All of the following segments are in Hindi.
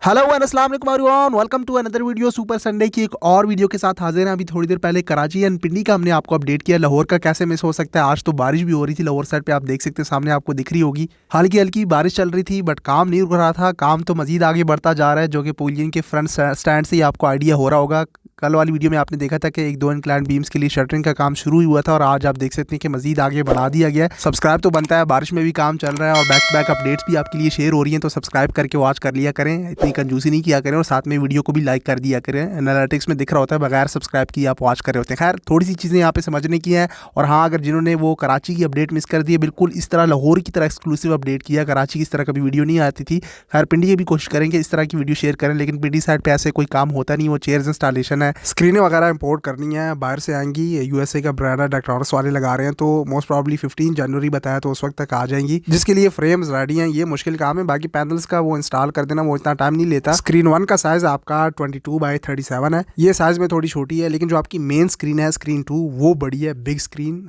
हेलो एंड अस्सलाम वालेकुम everyone, welcome to another video. Super Sunday की एक और वीडियो के साथ हाजिर हैं। अभी थोड़ी देर पहले कराची एंड पिंडी का हमने आपको अपडेट किया। लाहौर का कैसे मिस हो सकता है। आज तो बारिश भी हो रही थी लाहौर साइड पे, आप देख सकते हैं सामने आपको दिख रही होगी। हल्की हल्की बारिश चल रही थी बट काम नहीं रुक रहा था। काम तो मजीद आगे बढ़ता जा रहा है, जो कि पुलियन के फ्रंट स्टैंड से ही आपको आइडिया हो रहा होगा। कल वाली वीडियो में आपने देखा था कि एक दो इंक्लाइन बीम्स के लिए शटरिंग का काम शुरू हुआ था और आज आप देख सकते हैं कि मजीद आगे बढ़ा दिया गया है। सब्सक्राइब तो बनता है, बारिश में भी काम चल रहा है और बैक टू बैक अपडेट्स भी आपके लिए शेयर हो रही हैं, तो सब्सक्राइब करके वॉच कर लिया करें, इतनी कंजूसी नहीं किया करें और साथ में वीडियो को भी लाइक कर दिया करें। एनालिटिक्स में दिख रहा होता है बगैर सब्सक्राइब किए आप वॉच कर रहे होते हैं। खैर थोड़ी सी चीज़ें यहाँ पे समझने की हैं। और हाँ, अगर जिन्होंने वो कराची की अपडेट मिस कर दी है, बिल्कुल इस तरह लाहौर की तरह एक्सक्लूसिव अपडेट किया, कराची की इस तरह कभी वीडियो नहीं आती थी। खैर पिंडी की भी कोशिश करेंगे इस तरह की वीडियो शेयर करें, लेकिन पिंडी साइड पर ऐसे कोई काम होता नहीं। वो चेयर्स इंस्टॉलेशन है, स्क्रीनें वगैरह इंपोर्ट करनी है, बाहर से आएंगी। यूएसए का ब्रांड इलेक्ट्रॉनिक्स वाले लगा रहे हैं, तो मोस्ट प्रॉब्ली 15 जनवरी बताया, तो उस वक्त तक आ जाएंगी, जिसके लिए फ्रेम्स रेडी हैं। ये मुश्किल काम है, बाकी पैनल्स का वो इंस्टॉल कर देना वो इतना टाइम नहीं लेता। स्क्रीन 1 का साइज आपका 22x37 है, ये साइज में थोड़ी छोटी है, लेकिन जो आपकी मेन स्क्रीन है स्क्रीन 2 वो बड़ी है, बिग स्क्रीन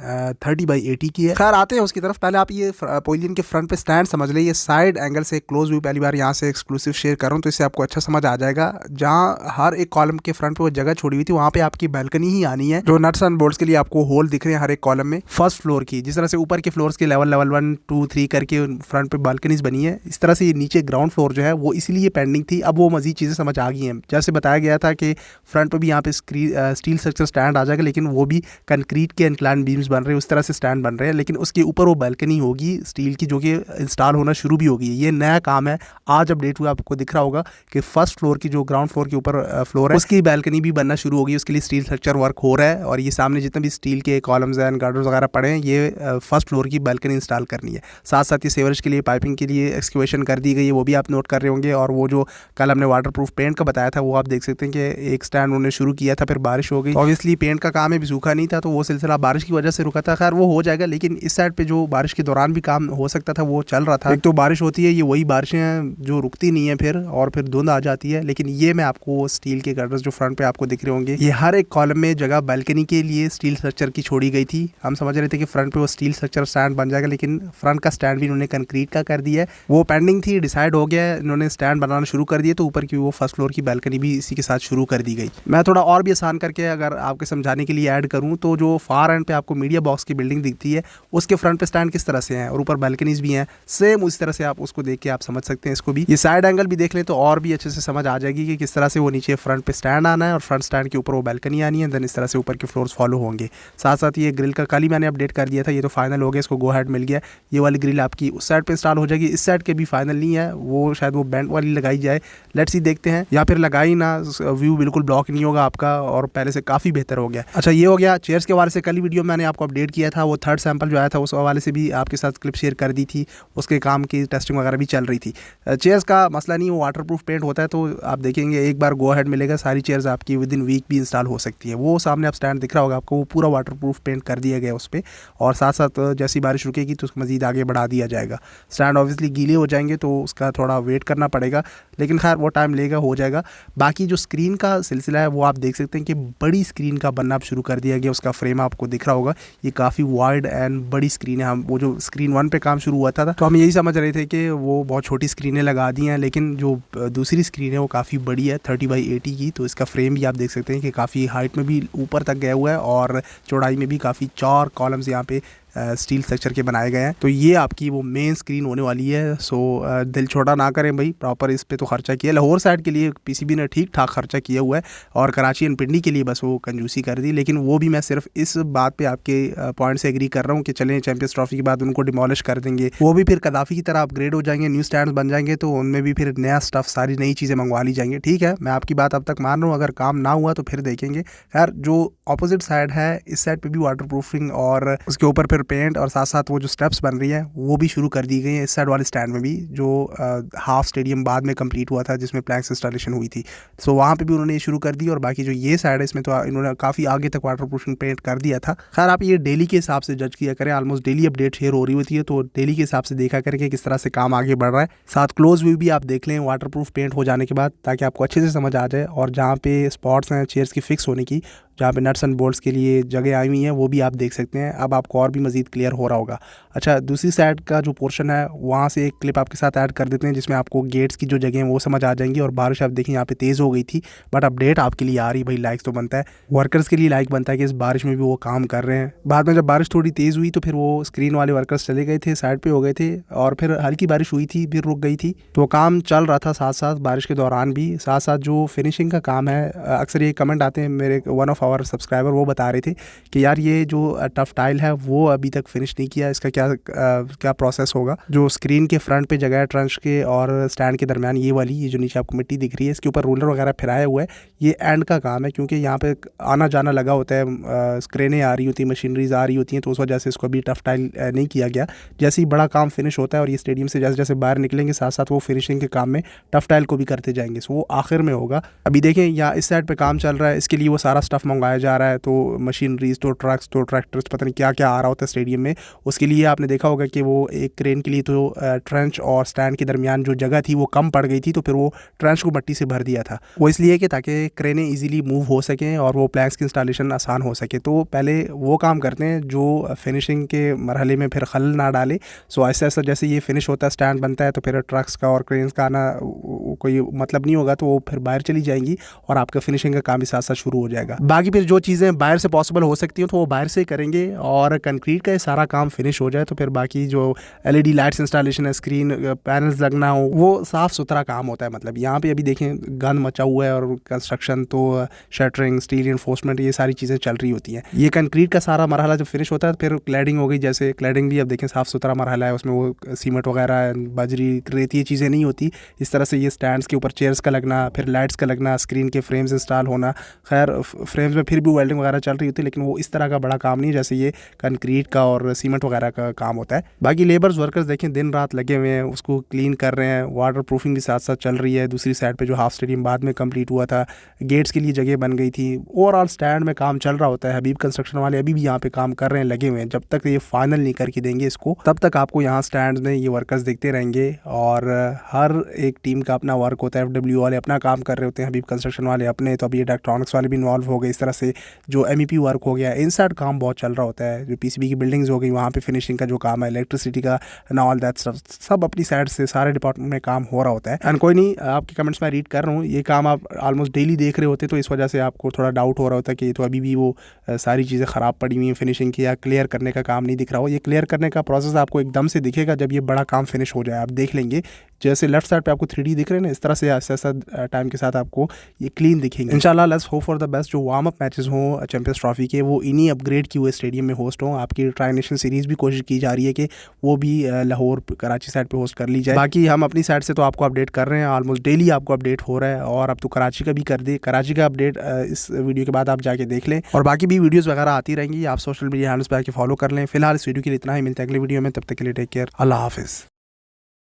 30x80 की है। खैर आते हैं उसकी तरफ। पहले आप ये पवेलियन के फ्रंट पे स्टैंड समझ लें। ये साइड एंगल से क्लोज व्यू पहली बार यहाँ से एक्सक्लूसिव शेयर कर रहा हूँ, तो इससे आपको अच्छा समझ आ जाएगा। जहाँ हर एक कॉलम के फ्रंट पे वो जगह छोड़ी हुई थी, वहाँ पे आपकी बैल्कनी ही आनी है। जो नट्स एंड बोल्ट्स के लिए आपको होल दिख रहे हैं हर एक कॉलम में, फर्स्ट फ्लोर की, जिस तरह से ऊपर के फ्लोर्स के लेवल 1 2 3 करके फ्रंट पे बालकनीज बनी है, इस तरह से नीचे ग्राउंड फ्लोर जो है वो इसलिए पेंडिंग थी। अब वो मजीद चीज़ें समझ आ गई हैं। जैसे बताया गया था कि फ्रंट पे भी यहाँ पे स्टील स्ट्रक्चर स्टैंड आ जाएगा, लेकिन वो भी कंक्रीट के इंक्लाइन बीम्स बन रहे हैं, उस तरह से स्टैंड बन रहे हैं, लेकिन उसके ऊपर वो बालकनी होगी स्टील की, जो कि इंस्टॉल होना शुरू भी होगी। ये नया काम है, आज अपडेट हुआ, आपको दिख रहा होगा कि फर्स्ट फ्लोर की जो ग्राउंड फ्लोर के ऊपर फ्लोर है उसकी बालकनी भी बनना शुरू होगी। उसके लिए स्टील स्ट्रक्चर वर्क हो रहा है और ये सामने जितने भी स्टील के कॉलम्स एंड गार्डर्स वगैरह पड़े हैं, ये फर्स्ट फ्लोर की बालकनी इंस्टॉल करनी है। साथ साथ ये सेवरेज के लिए पाइपिंग के लिए एक्सक्यूवेशन कर दी गई है, वो भी आप नोट कर रहे होंगे। और वो जो कल हमने वाटरप्रूफ पेंट का बताया था, वो आप देख सकते हैं कि एक स्टैंड उन्होंने शुरू किया था, फिर बारिश हो गई। ऑब्वियसली पेंट का काम है, भी सूखा नहीं था, तो वो सिलसिला बारिश की वजह से रुका था। खैर वो हो जाएगा, लेकिन इस साइड पे जो बारिश के दौरान भी काम हो सकता था वो चल रहा था। एक तो बारिश होती है, ये वही बारिशें हैं जो रुकती नहीं है फिर, और फिर धुंध आ जाती है। लेकिन ये मैं आपको स्टील के गार्डर्स जो फ्रंट पे आपको दिख रहे होंगे, ये हर एक कॉलम में जगह बालकनी के लिए स्टील स्ट्रक्चर की छोड़ी गई थी। हम समझ रहे थे कि फ्रंट पे वो स्टील स्ट्रक्चर स्टैंड बन जाएगा, लेकिन फ्रंट का स्टैंड भी इन्होंने कंक्रीट का कर दिया है। वो पेंडिंग थी, डिसाइड हो गया है, इन्होंने स्टैंड बनाना शुरू कर दिया, तो ऊपर की वो फर्स्ट फ्लोर की बालकनी भी इसी के साथ शुरू कर दी गई। मैं थोड़ा और भी आसान करके अगर आपके समझाने के लिए ऐड करूँ, तो जो फार एंड पे आपको मीडिया बॉक्स की बिल्डिंग दिखती है, उसके फ्रंट पे स्टैंड किस तरह से है और ऊपर बालकनीज भी हैं, सेम उस तरह से आप उसको देख के आप समझ सकते हैं इसको भी। ये साइड एंगल भी देख लें तो और भी अच्छे से समझ आ जाएगी कि किस तरह से वो नीचे फ्रंट पे स्टैंड आना है और फ्रंट स्टैंड के ऊपर वो बालकनी आनी है, देन इस तरह से ऊपर के फ्लोर्स फॉलो होंगे। साथ साथ ये ग्रिल का कल ही मैंने अपडेट कर दिया था, ये तो फाइनल हो गया, इसको गो हेड मिल गया। ये वाली ग्रिल आपकी उस साइड पे इंस्टॉल हो जाएगी, इस साइड के भी फाइनल नहीं है, वो शायद वो बेंट वाली लगाई जाए, लेट्स सी देखते हैं, या फिर लगाई ना, व्यू बिल्कुल ब्लॉक नहीं होगा आपका और पहले से काफ़ी बेहतर हो गया। अच्छा ये हो गया चेयर्स के हवाले से। कल ही वीडियो मैंने आपको अपडेट किया था, वो थर्ड सैंपल जो आया था उस हवाले से भी आपके साथ क्लिप शेयर कर दी थी, उसके काम की टेस्टिंग वगैरह भी चल रही थी। चेयर्स का मसला नहीं, वो वाटरप्रूफ पेंट होता है, तो आप देखेंगे एक बार गो हेड मिलेगा, सारी चेयर्स आपकी विद इन वीक भी इंस्टॉल हो सकती है। वो सामने आप स्टैंड दिख रहा होगा आपको, वो पूरा वाटरप्रूफ पेंट कर दिया गया उस पर, और साथ साथ जैसी बारिश रुकेगी तो उसको मज़ीद आगे बढ़ा दिया जाएगा। स्टैंड ऑब्वियसली गीले हो जाएंगे तो उसका थोड़ा वेट करना पड़ेगा, लेकिन खैर वो टाइम लेगा, हो जाएगा। बाकी जो स्क्रीन का सिलसिला है वो आप देख सकते हैं कि बड़ी स्क्रीन का बनना शुरू कर दिया गया, उसका फ्रेम आपको दिख रहा होगा, ये काफ़ी वाइड एंड बड़ी स्क्रीन है। हम वो जो स्क्रीन 1 पे काम शुरू हुआ था तो हम यही समझ रहे थे कि वो बहुत छोटी स्क्रीनें लगा दी हैं, लेकिन जो दूसरी स्क्रीन है वो काफ़ी बड़ी है, 30x80 की। तो इसका फ्रेम भी आप देख सकते हैं कि काफ़ी हाइट में भी ऊपर तक गया हुआ है और चौड़ाई में भी काफ़ी 4 कॉलम्स यहाँ पे स्टील स्ट्रक्चर के बनाए गए हैं। तो ये आपकी वो मेन स्क्रीन होने वाली है। सो दिल छोटा ना करें भाई, प्रॉपर इस पे तो खर्चा किया। लाहौर साइड के लिए पीसीबी ने ठीक ठाक खर्चा किया हुआ है, और कराची एंड पिंडी के लिए बस वो कंजूसी कर दी। लेकिन वो भी मैं सिर्फ इस बात पे आपके पॉइंट से एग्री कर रहा हूँ कि चलें चैंपियंस ट्रॉफी के बाद उनको डिमोलिश कर देंगे, वो भी फिर कदाफी की तरह अपग्रेड हो जाएंगे, न्यू स्टैंड बन जाएंगे, तो उनमें भी फिर नया स्टफ, सारी नई चीज़ें मंगवा ली जाएंगी। ठीक है, मैं आपकी बात अब तक मान रहा हूँ, अगर काम ना हुआ तो फिर देखेंगे। खैर जो अपोजिट साइड है, इस साइड पे भी वाटर प्रूफिंग और उसके ऊपर फिर पेंट और साथ साथ वो जो स्टेप्स बन रही है वो भी शुरू कर दी गई हैं। इस साइड वाले स्टैंड में भी जो हाफ स्टेडियम बाद में कंप्लीट हुआ था जिसमें प्लैंक्स इंस्टॉलेशन हुई थी, सो वहाँ पे भी उन्होंने ये शुरू कर दी। और बाकी जो ये साइड है इसमें तो इन्होंने काफ़ी आगे तक वाटर प्रूफिंग पेंट कर दिया था। खैर आप ये डेली के हिसाब से जज किया करें, ऑलमोस्ट डेली अपडेट शेयर हो रही होती है, तो डेली के हिसाब से देखा करके किस तरह से काम आगे बढ़ रहा है। साथ क्लोज व्यू भी आप देख लें वाटर प्रूफ पेंट हो जाने के बाद, ताकि आपको अच्छे से समझ आ जाए। और जहाँ पे स्पॉट्स हैं चेयर्स की फिक्स होने की, जहाँ पे नट्स एंड बोल्ट्स के लिए जगह आई हुई है वो भी आप देख सकते हैं। अब आपको और भी मज़ीद क्लियर हो रहा होगा। अच्छा, दूसरी साइड का जो पोर्शन है वहाँ से एक क्लिप आपके साथ ऐड कर देते हैं जिसमें आपको गेट्स की जो जगह है वो समझ आ जाएंगी। और बारिश आप देखिए यहाँ पे तेज़ हो गई थी, बट अपडेट आपके लिए आ रही भाई। लाइक तो बनता है, वर्कर्स के लिए लाइक बनता है कि इस बारिश में भी वो काम कर रहे हैं। बाद में जब बारिश थोड़ी तेज़ हुई तो फिर वो स्क्रीन वाले वर्कर्स चले गए थे, साइड पे हो गए थे, और फिर हल्की बारिश हुई थी, फिर रुक गई थी। तो काम चल रहा था साथ साथ बारिश के दौरान भी। साथ साथ जो फिनिशिंग का काम है, अक्सर ये कमेंट आते हैं, मेरे वन ऑफ आवर सब्सक्राइबर वो बता रहे थे कि यार ये जो टफ टाइल है वो अभी तक फिनिश नहीं किया, इसका क्या प्रोसेस होगा। जो स्क्रीन के फ्रंट पे जगह है ट्रंच के और स्टैंड के दरमियान, ये वाली, ये जो नीचे आपको मिट्टी दिख रही है, इसके ऊपर रोलर वगैरह फिराया हुआ है। ये एंड का काम है क्योंकि यहाँ पे आना जाना लगा होता है, क्रेनें आ रही होती हैं, मशीनरीज आ रही होती हैं, तो उस वजह से इसको अभी टफ टाइल नहीं किया गया। जैसे ही बड़ा काम फिनिश होता है और ये स्टेडियम से जैसे जैसे बाहर निकलेंगे, साथ साथ वो फिनिशिंग के काम में टफ टाइल को भी करते जाएंगे। सो वो आखिर में होगा। अभी देखें यहाँ इस साइड पे काम चल रहा है, इसके लिए वो सारा स्टफ मंगवाया जा रहा है। तो मशीनरीज, तो ट्रक्स, तो ट्रैक्टर्स, पता नहीं क्या क्या आ रहा होता है स्टेडियम में। उसके लिए आपने देखा होगा कि वो एक क्रेन के लिए तो ट्रेंच और स्टैंड के दरमियान जो जगह थी वो कम पड़ गई थी, तो फिर वो ट्रेंच को मट्टी से भर दिया था। वो इसलिए कि ताकि क्रेनें ईजिली मूव हो सकें और वो प्लैंक्स की इंस्टॉलेशन आसान हो सके। तो पहले वो काम करते हैं जो फिनिशिंग के मरहले में फिर खलल ना डाले। सो ऐसे ऐसा जैसे ये फिनिश होता है, स्टैंड बनता है, तो फिर ट्रक्स का और क्रेन्स का आना कोई मतलब नहीं होगा, तो वो फिर बाहर चली जाएंगी और आपका फिनिशिंग का काम भी साथ साथ शुरू हो जाएगा। बाकी फिर जो चीज़ें बाहर से पॉसिबल हो सकती हैं तो वो बाहर से करेंगे, और कंक्रीट का ये सारा काम फिनिश हो जाए तो फिर बाकी जो LED लाइट्स इंस्टॉलेशन है, स्क्रीन पैनल्स लगना हो, वो साफ़ सुथरा काम होता है। मतलब यहाँ पे अभी देखें गंद मचा हुआ है और कंस्ट्रक्शन, तो शटरिंग, स्टील रिइंफोर्समेंट, ये सारी चीज़ें चल रही होती हैं। ये कंक्रीट का सारा मरहला जब फिनिश होता है फिर क्लैडिंग हो गई। जैसे क्लैडिंग भी अब देखें साफ़ सुथरा मरहला है, उसमें वो सीमेंट वगैरह, बजरी, रेत, ये चीज़ें नहीं होती। इस तरह से ये स्टैंड्स के ऊपर चेयर्स का लगना, फिर लाइट्स का लगना, स्क्रीन के फ्रेम्स इंस्टॉल होना। खैर फ्रेम्स में फिर भी वेल्डिंग वगैरह चल रही होती है, लेकिन वो इस तरह का बड़ा काम नहीं जैसे ये कंक्रीट का और सीमेंट वगैरह का काम होता है। बाकी लेबर्स, वर्कर्स देखें दिन रात लगे हुए हैं, उसको क्लीन कर रहे हैं। वाटर प्रूफिंग भी साथ साथ चल रही है। दूसरी साइड पे जो हाफ स्टेडियम बाद में कंप्लीट हुआ था, गेट्स के लिए जगह बन गई थी। ओवरऑल स्टैंड में काम चल रहा होता है। हबीब कंस्ट्रक्शन वाले अभी भी यहाँ पे काम कर रहे हैं, लगे हुए हैं। जब तक ये फाइनल नहीं करके देंगे इसको, तब तक आपको यहाँ स्टैंड में ये वर्कर्स दिखते रहेंगे। और हर एक टीम का अपना वर्क होता है। FW वाले अपना काम कर रहे होते हैं, हबीब कंस्ट्रक्शन वाले अपने, तो अभी इलेक्ट्रॉनिक्स वाले भी इन्वॉल्व हो गए। इस तरह से जो MEP वर्क हो गया, इनसाइड काम बहुत चल रहा होता है। जो PCB की बिल्डिंग्स हो गई, वहाँ पे फिनिशिंग का जो काम है, इलेक्ट्रिसिटी का एंड ऑल दैट स्टफ, सब अपनी साइड से सारे डिपार्टमेंट में काम हो रहा होता है। एंड कोई नहीं, आपके कमेंट्स में रीड कर रहा हूँ, ये काम आप ऑलमोस्ट डेली देख रहे होते, तो इस वजह से आपको थोड़ा डाउट हो रहा होता है कि तो अभी भी वो सारी चीज़ें ख़राब पड़ी हुई हैं फिनिशिंग की, या क्लियर करने का काम नहीं दिख रहा हो। ये क्लियर करने का प्रोसेस आपको एकदम से दिखेगा जब ये बड़ा काम फिनिश हो जाए। आप देख लेंगे जैसे लेफ्ट साइड पे आपको 3D दिख रहे हैं ना, इस तरह से ऐसा ऐसा टाइम के साथ आपको ये क्लीन दिखेंगे। इंशाल्लाह let's hope for the best. जो वार्म अप मैचेस हों चैंपियंस ट्रॉफी के, वो इन्हीं अपग्रेड किए हुए स्टेडियम में होस्ट हों। आपकी ट्राई नेशन सीरीज़ भी कोशिश की जा रही है कि वो भी लाहौर, कराची साइड पे होस्ट कर ली जाए। बाकी हम अपनी साइड से तो आपको अपडेट कर रहे हैं, ऑलमोस्ट डेली आपको अपडेट हो रहा है। और अब तो कराची का भी कर दे, कराची का अपडेट इस वीडियो के बाद आप जाके देख लें। और बाकी भी वीडियोज़ वगैरह आती रहेंगी, आप सोशल मीडिया हैंडल्स पर आके फॉलो कर लें। फिलहाल इस वीडियो के लिए इतना ही, मिलते हैं अगले वीडियो में, तब तक के लिए टेक केयर, अल्लाह हाफिज़।